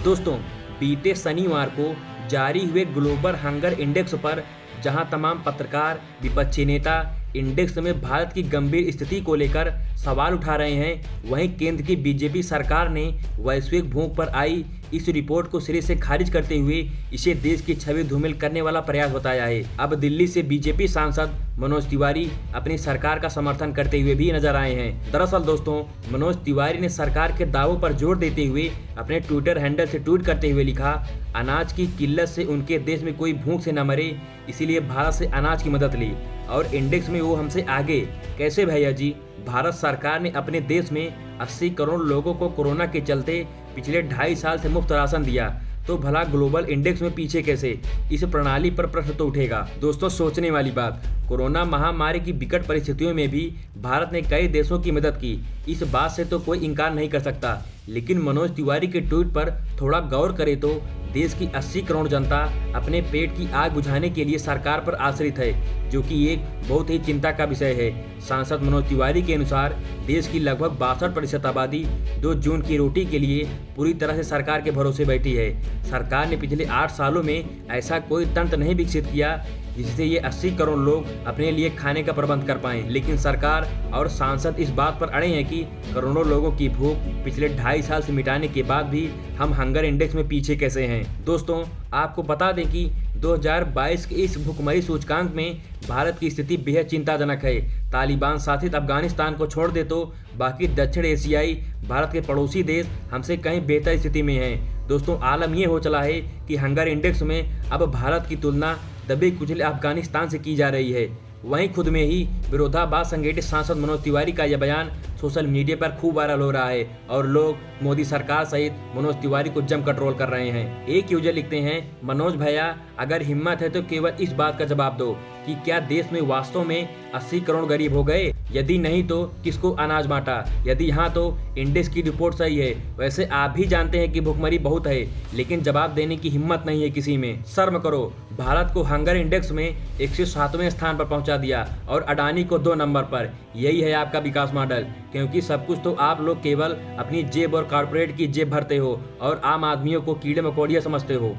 दोस्तों, बीते शनिवार को जारी हुए ग्लोबल हंगर इंडेक्स पर जहां तमाम पत्रकार, विपक्षी नेता इंडेक्स में भारत की गंभीर स्थिति को लेकर सवाल उठा रहे हैं, वहीं केंद्र की बीजेपी सरकार ने वैश्विक भूख पर आई इस रिपोर्ट को सिरे से खारिज करते हुए इसे देश की छवि धूमिल करने वाला प्रयास बताया है। अब दिल्ली से बीजेपी सांसद मनोज तिवारी अपनी सरकार का समर्थन करते हुए भी नजर आए हैं। दरअसल दोस्तों, मनोज तिवारी ने सरकार के दावों पर जोर देते हुए अपने ट्विटर हैंडल से ट्वीट करते हुए लिखा, अनाज की किल्लत से उनके देश में कोई भूख से न मरे, इसीलिए भारत से अनाज की मदद ली और इंडेक्स में वो हमसे आगे। कैसे भैया जी? भारत सरकार ने अपने देश में 80 करोड़ लोगों को कोरोना के चलते पिछले 2.5 साल से मुफ्त राशन दिया, तो भला ग्लोबल इंडेक्स में पीछे कैसे? इस प्रणाली पर प्रश्न तो उठेगा। दोस्तों, सोचने वाली बात, कोरोना महामारी की विकट परिस्थितियों में भी भारत ने कई देशों की मदद की, इस बात से तो कोई इनकार नहीं कर सकता। लेकिन मनोज तिवारी के ट्वीट पर थोड़ा गौर करें तो देश की 80 करोड़ जनता अपने पेट की आग बुझाने के लिए सरकार पर आश्रित है, जो कि एक बहुत ही चिंता का विषय है। सांसद मनोज तिवारी के अनुसार देश की लगभग 62% आबादी 2 जून की रोटी के लिए पूरी तरह से सरकार के भरोसे बैठी है। सरकार ने पिछले 8 सालों में ऐसा कोई तंत्र नहीं विकसित किया जिससे ये 80 करोड़ लोग अपने लिए खाने का प्रबंध कर पाएं। लेकिन सरकार और सांसद इस बात पर अड़े हैं कि करोड़ों लोगों की भूख पिछले 2.5 साल से मिटाने के बाद भी हम हंगर इंडेक्स में पीछे कैसे हैं। दोस्तों, आपको बता दें कि 2022 के इस भुखमरी सूचकांक में भारत की स्थिति बेहद चिंताजनक है। तालिबान शासित अफगानिस्तान को छोड़ दे तो बाकी दक्षिण एशियाई भारत के पड़ोसी देश हमसे कहीं बेहतर स्थिति में हैं। दोस्तों, आलम यह हो चला है कि हंगर इंडेक्स में अब भारत की तुलना दबे कुचले अफगानिस्तान से की जा रही है। वहीं खुद में ही विरोधाभास संगठित सांसद मनोज तिवारी का यह बयान सोशल मीडिया पर खूब वायरल हो रहा है और लोग मोदी सरकार सहित मनोज तिवारी को जमकर ट्रोल कर रहे हैं। एक यूजर लिखते हैं, मनोज भैया, अगर हिम्मत है तो केवल इस बात का जवाब दो कि क्या देश में वास्तव में 80 करोड़ गरीब हो गए? यदि नहीं तो किसको अनाज बांटा? यदि हाँ तो इंडेक्स की रिपोर्ट सही है। वैसे आप भी जानते हैं कि भुखमरी बहुत है, लेकिन जवाब देने की हिम्मत नहीं है किसी में। शर्म करो, भारत को हंगर इंडेक्स में 107वें स्थान पर पहुंचा दिया और अडानी को 2 नंबर पर। यही है आपका विकास मॉडल, क्योंकि सब कुछ तो आप लोग केवल अपनी जेब और कॉर्पोरेट की जेब भरते हो और आम आदमियों को कीड़े मकोड़ियाँ समझते हो।